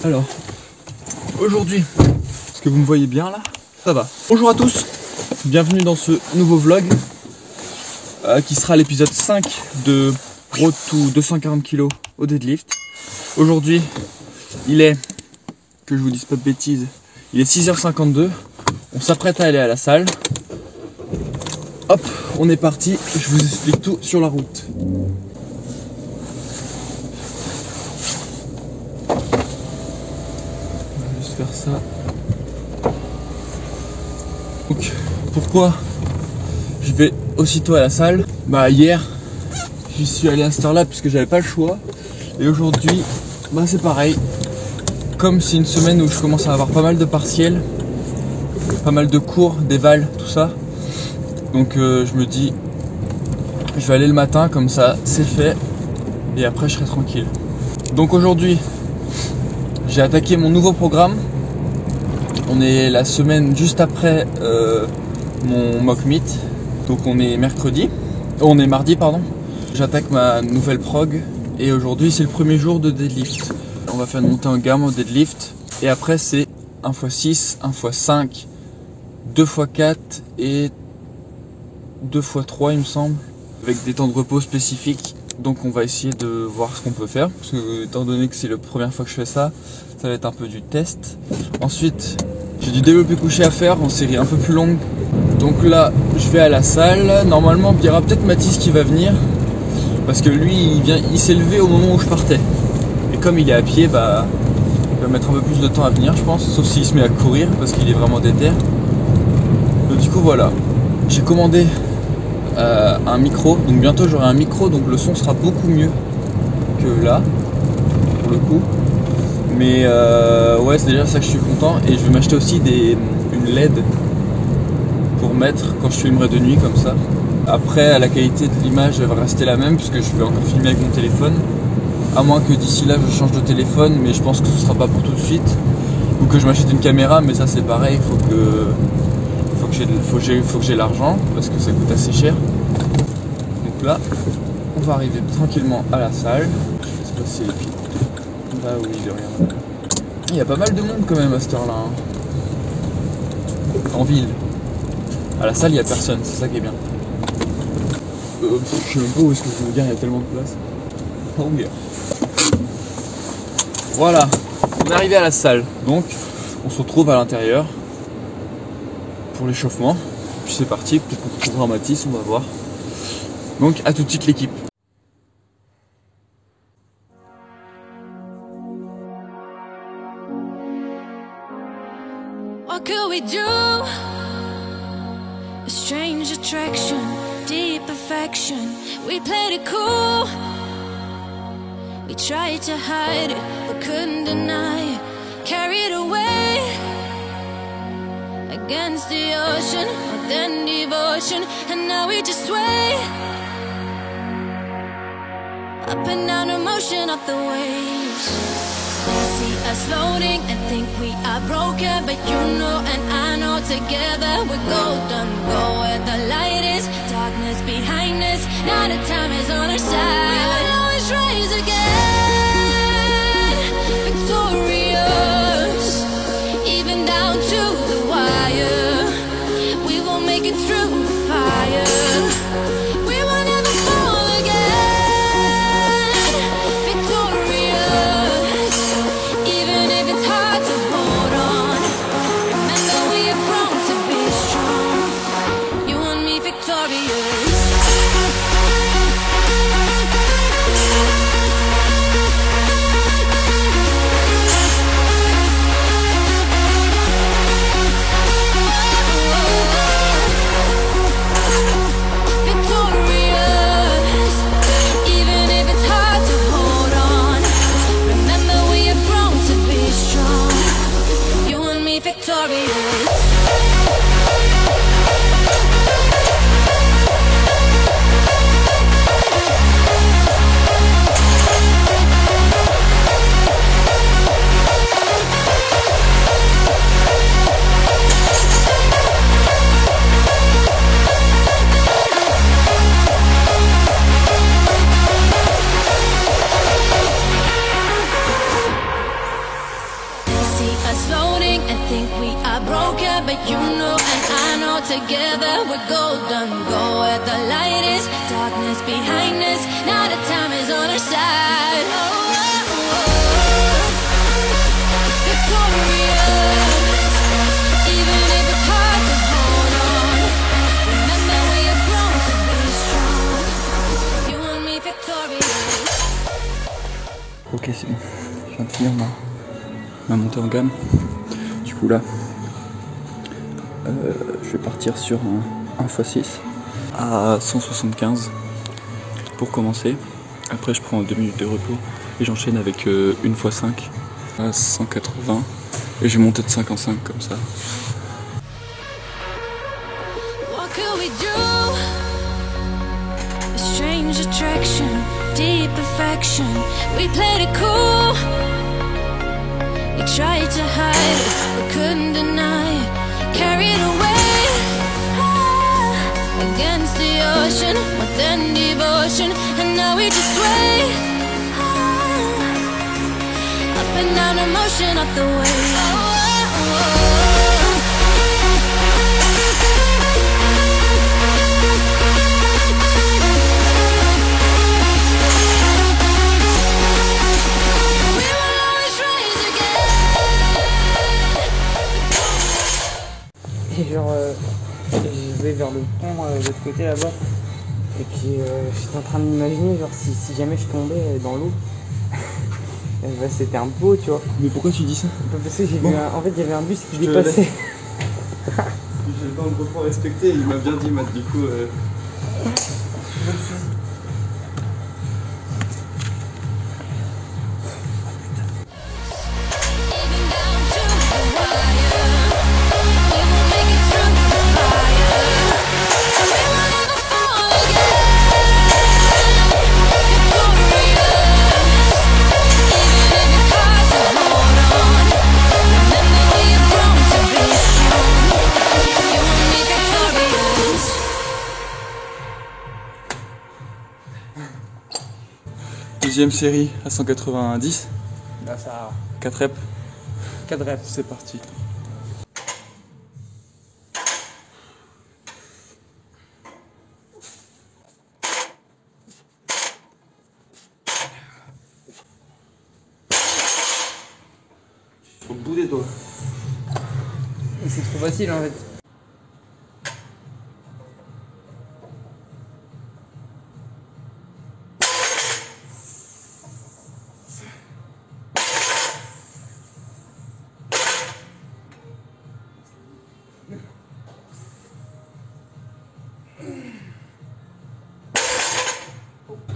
Alors, aujourd'hui, est-ce que vous me voyez bien là? Ça va. Bonjour à tous, bienvenue dans ce nouveau vlog qui sera l'épisode 5 de Road to 240 kg au deadlift. Aujourd'hui, il est, que je vous dise pas de bêtises, il est 6h52, on s'apprête à aller à la salle. Hop, on est parti, je vous explique tout sur la route. Faire ça. Donc pourquoi je vais aussitôt à la salle? Bah hier j'y suis allé à cette heure là puisque j'avais pas le choix, et aujourd'hui bah c'est pareil, comme c'est une semaine où je commence à avoir pas mal de partiels, pas mal de cours, d'éval, tout ça, donc je me dis je vais aller le matin, comme ça c'est fait et après je serai tranquille. Donc aujourd'hui j'ai attaqué mon nouveau programme. On est la semaine juste après mon mock meet, donc on est mardi pardon. J'attaque ma nouvelle prog et aujourd'hui c'est le premier jour de deadlift. On va faire une montée en gamme au deadlift et après c'est 1x6, 1x5, 2x4 et 2x3 il me semble, avec des temps de repos spécifiques. Donc on va essayer de voir ce qu'on peut faire, parce que étant donné que c'est la première fois que je fais ça, ça va être un peu du test. Ensuite, j'ai du développé couché à faire en série un peu plus longue. Donc là, je vais à la salle. Normalement, il y aura peut-être Mathis qui va venir, parce que lui, il s'est levé au moment où je partais. Et comme il est à pied, bah, il va mettre un peu plus de temps à venir, je pense, sauf s'il se met à courir, parce qu'il est vraiment déter. Donc du coup, voilà. J'ai commandé un micro, donc bientôt j'aurai un micro, donc le son sera beaucoup mieux que là pour le coup, mais ouais, c'est déjà ça que je suis content. Et je vais m'acheter aussi une LED pour mettre quand je filmerai de nuit, comme ça. Après, la qualité de l'image va rester la même puisque je vais encore filmer avec mon téléphone, à moins que d'ici là je change de téléphone, mais je pense que ce sera pas pour tout de suite, ou que je m'achète une caméra, mais ça c'est pareil, il faut que j'ai l'argent parce que ça coûte assez cher. Donc là, on va arriver tranquillement à la salle. Je laisse passer les pieds. Bah oui, de rien. Il y a pas mal de monde quand même à cette heure-là. Hein. En ville. À la salle, il n'y a personne, c'est ça qui est bien. Je sais même pas où est-ce que je veux dire, il y a tellement de place. Oh bien. Voilà, on est arrivé à la salle. Donc, on se retrouve à l'intérieur pour l'échauffement. Puis c'est parti, peut-être qu'on retrouvera Mathis, on va voir. Donc à tout de suite l'équipe. What could we do? A strange attraction, deep affection. We played it cool. We tried to hide it, but couldn't deny it. Carried away against the ocean, more than devotion. And now we just sway up and down emotion of the waves. They see us floating and think we are broken, but you know and I know together we're golden. Go where the light is, darkness behind us. Now the time is on our side. We will always rise again, victorious, even down to the wire. We will make it through the fire. where the light is. Darkness behind us, now the time is on our side. Oh, oh, oh. Victorious, even if it's hard to hold on. Remember we have grown to be strong. You and me victorious. Ok, c'est bon. Je viens de finir ma montée en gamme. Du coup là, je vais partir sur un x6 à 175 pour commencer. Après je prends 2 minutes de repos et j'enchaîne avec une x5 à 180 et je vais monter de 5 en 5 comme ça. What could we do? A strange attraction, deep affection. We played it cool. We tried to hide it, we couldn't deny it. Carried away against the ocean, more than devotion. And now we just sway up and down the motion of the wave. Et genre, je vais vers le pont de l'autre côté là-bas. Et puis j'étais en train de m'imaginer, genre si jamais je tombais dans l'eau, bah, c'était un pot, tu vois. Mais pourquoi tu dis ça? Parce que j'ai vu en fait il y avait un bus qui dépassait. J'ai le temps de repos respecté, il m'a bien dit, Matt, du coup. Deuxième série à 190. Là ça. 4 reps. 4 reps. C'est parti. Au bout des doigts. C'est trop facile en fait.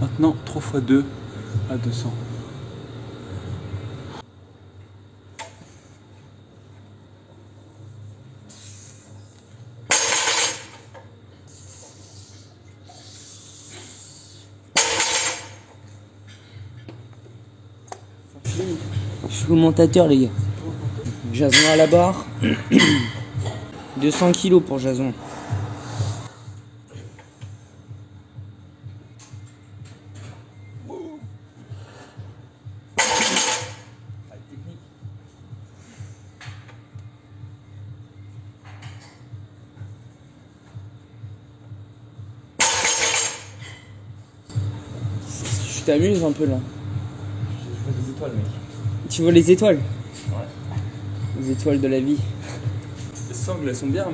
Maintenant 3 x 2 à 200. Je suis commentateur les gars. Jason à la barre. 200 kilos pour Jason. Tu t'amuses un peu là. Je vois des étoiles, mec. Tu vois les étoiles? Ouais. Les étoiles de la vie. Les sangles, elles sont bien,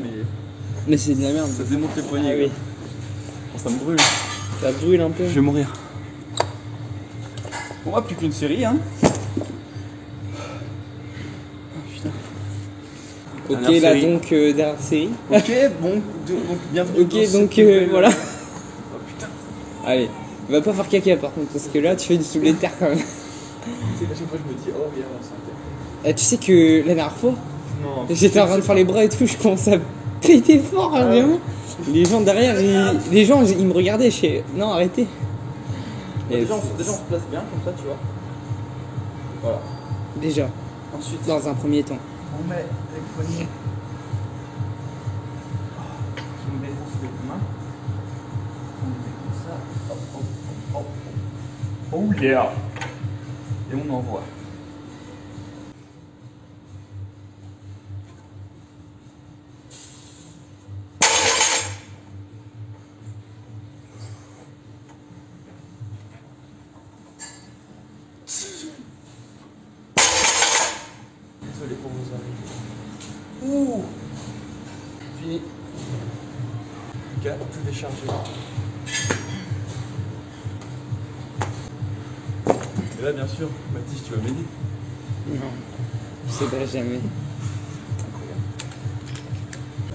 Mais c'est de la merde. ça démonte les poignets. Ah oui. Oh, ça me brûle. Ça brûle un peu. Je vais mourir. On va plus qu'une série, hein. Oh, putain. Ok, Dernière là série. donc dernière série. Ok, bon, donc bienvenue. Ok, dans donc cette voilà. Oh putain. Allez, va pas faire caca par contre, parce que là tu fais du soulevé de terre quand même. Tu sais, à chaque fois je me dis, oh, viens, on s'en Tu sais que la dernière fois, Non. j'étais en train de faire les bras et tout, je commençais à péter fort, hein, vraiment. Les gens derrière, ils me regardaient, je fais non, arrêtez. Et Déjà, on se place bien, comme ça, tu vois. Voilà. déjà, Ensuite, dans un premier temps. on met les poignets. Je me défonce les mains. On met comme ça. Hop, hop, hop, hop. Oh yeah! Et on envoie. tout décharger. Et là, bien sûr, Mathis, tu vas m'aider. Non, je sais pas jamais.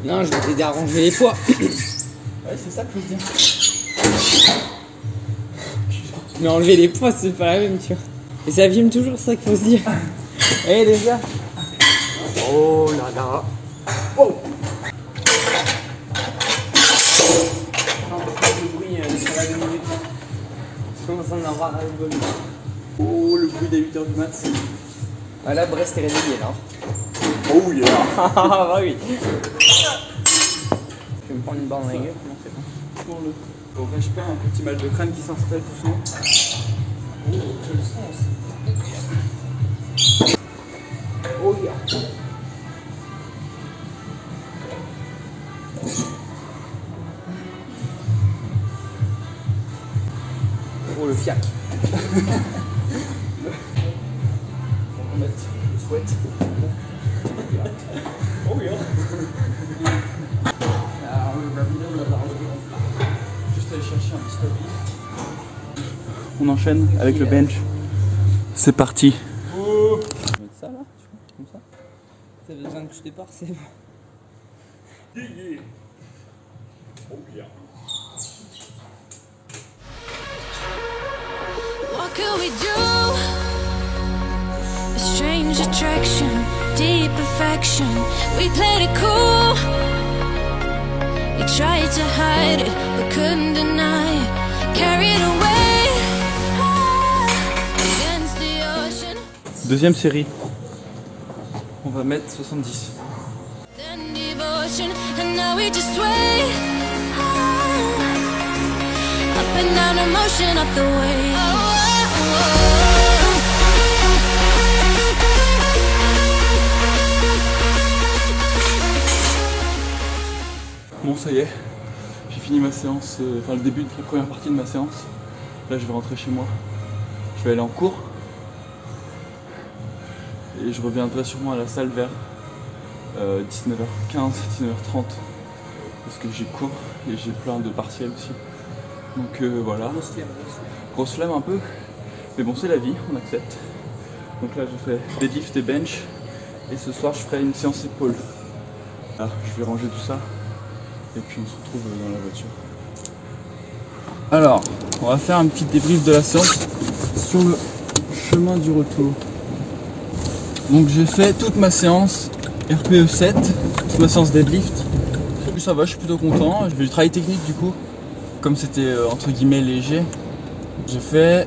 Non, je vais t'aider à ranger les poids. Ouais, c'est ça que faut se dire. Mais enlever les poids, c'est pas la même, tu vois. Et ça abîme toujours, ça qu'il faut se dire. Eh déjà. Oh là là. Oh. Non, parce que le bruit, ça va 2 minutes. Je commence à en avoir un peu. Oh, le bruit des 8h du mat. Ah là, Brest est réveillé là. Oh yeah. Ah bah oui. Je vais me prendre une barre dans la gueule, comment c'est bon. Pour le. Bon, je pas un petit mal de crâne qui s'installe tout doucement. Oh, je le sens aussi. Oh yeah. Oh le fiac. On va mettre le sweat. Oh yeah. Juste aller chercher un petit tapis. On enchaîne avec le bench. C'est parti. Je vais mettre ça là, comme ça. T'as besoin que je te pars, c'est bon. Oh yeah. What could we do? A strange attraction, deep affection. We played it cool. We tried to hide it, but couldn't deny it. Carried away against the ocean. Deuxième série. On va mettre 70. Then devotion, and now we just sway up and down the motion of the wave. Bon, ça y est, j'ai fini ma séance, enfin le début de la première partie de ma séance. Là, je vais rentrer chez moi. Je vais aller en cours. Et je reviendrai sûrement à la salle vers 19h15, 19h30. Parce que j'ai cours et j'ai plein de partiels aussi. Donc voilà. Grosse flemme un peu. Mais bon, c'est la vie, on accepte. Donc là, je fais des lifts, des bench. Et ce soir, je ferai une séance épaule. Là, je vais ranger tout ça. Et puis on se retrouve dans la voiture. Alors, on va faire un petit débrief de la séance sur le chemin du retour. Donc j'ai fait toute ma séance RPE 7, toute ma séance deadlift. Et puis ça va, je suis plutôt content. Je vais du travail technique du coup, comme c'était entre guillemets léger. J'ai fait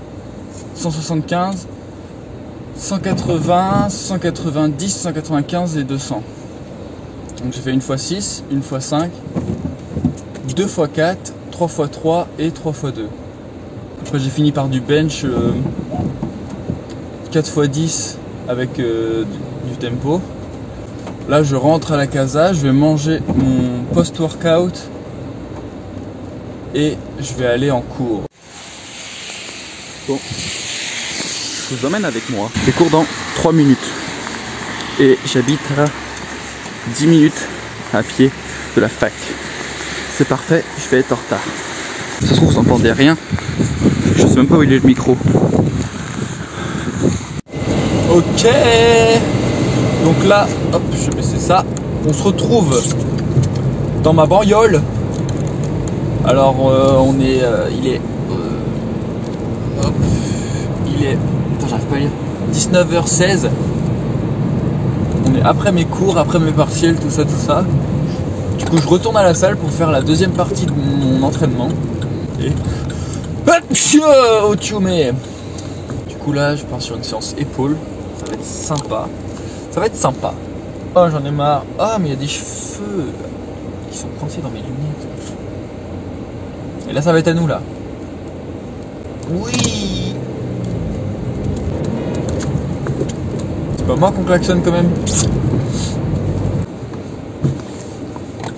175, 180, 190, 195 et 200. Donc j'ai fait 1x6, 1x5, 2x4, 3x3 et 3x2. Après j'ai fini par du bench 4x10 avec du tempo. Là je rentre à la casa, je vais manger mon post-workout et je vais aller en cours. Bon, je vous emmène avec moi. Les cours dans 3 minutes. Et j'habite à 10 minutes à pied de la fac. C'est parfait, je vais être en retard. Ça se trouve vous n'entendez rien. Je sais même pas où il est le micro. Ok. Donc là, hop, je vais baisser ça. On se retrouve dans ma bagnole. Alors on est, il est, hop, il est, attends, j'arrive pas à lire. 19h16. On est après mes cours, après mes partiels, tout ça, tout ça. Du coup, je retourne à la salle pour faire la deuxième partie de mon entraînement. Et du coup là, je pars sur une séance épaule. Ça va être sympa. Ça va être sympa. Oh, j'en ai marre. Ah, mais il y a des cheveux qui sont coincés dans mes lunettes. Et là, ça va être à nous là. Oui. C'est pas moi qu'on klaxonne quand même.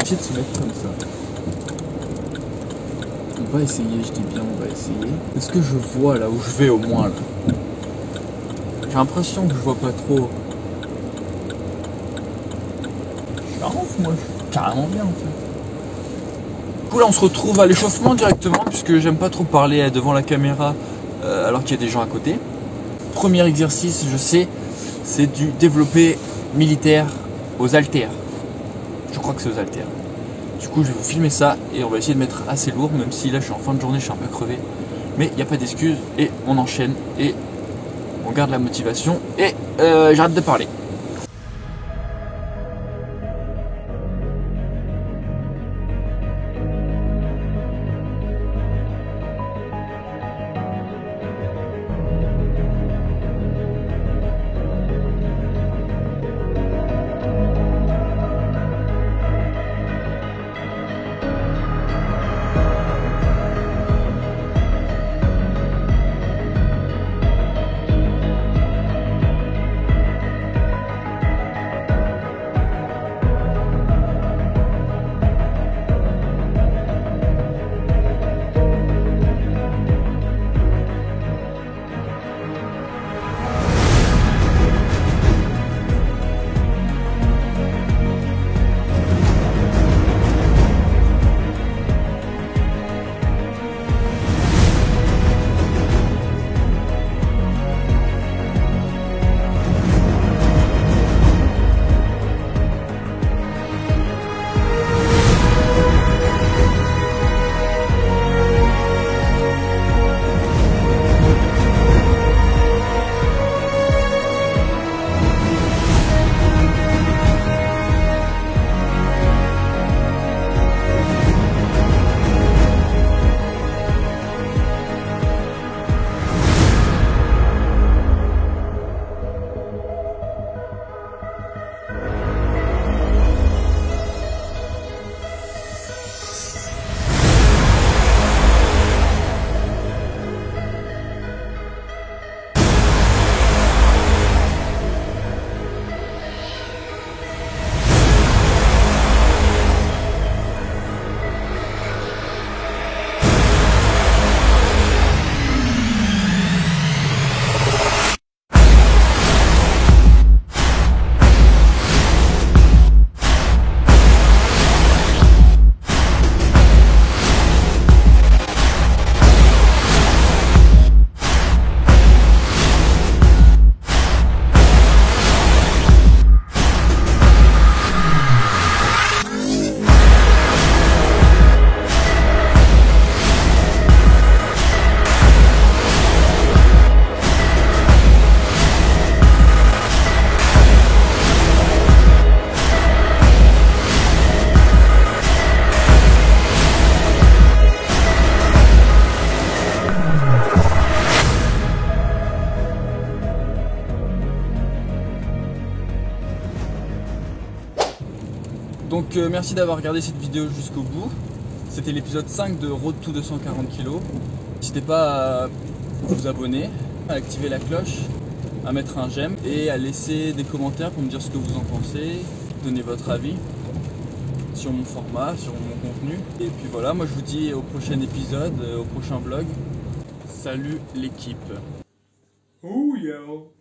De se mettre comme ça. On va essayer, je dis bien on va essayer. Est-ce que je vois là où je vais au moins là? J'ai l'impression que je vois pas trop. Je suis un ouf moi, je suis carrément bien en fait. coup là on se retrouve à l'échauffement directement, puisque j'aime pas trop parler devant la caméra alors qu'il y a des gens à côté. Premier exercice, je sais, c'est du développé militaire aux haltères. Je crois que c'est aux haltères. Du coup je vais vous filmer ça et on va essayer de mettre assez lourd, même si là je suis en fin de journée, je suis un peu crevé. Mais il n'y a pas d'excuse et on enchaîne et on garde la motivation et j'arrête de parler. Donc merci d'avoir regardé cette vidéo jusqu'au bout. C'était l'épisode 5 de Road to 240 kg. N'hésitez pas à vous abonner, à activer la cloche, à mettre un j'aime et à laisser des commentaires pour me dire ce que vous en pensez, donner votre avis sur mon format, sur mon contenu. Et puis voilà, moi je vous dis au prochain épisode, au prochain vlog. Salut l'équipe. Oh yo.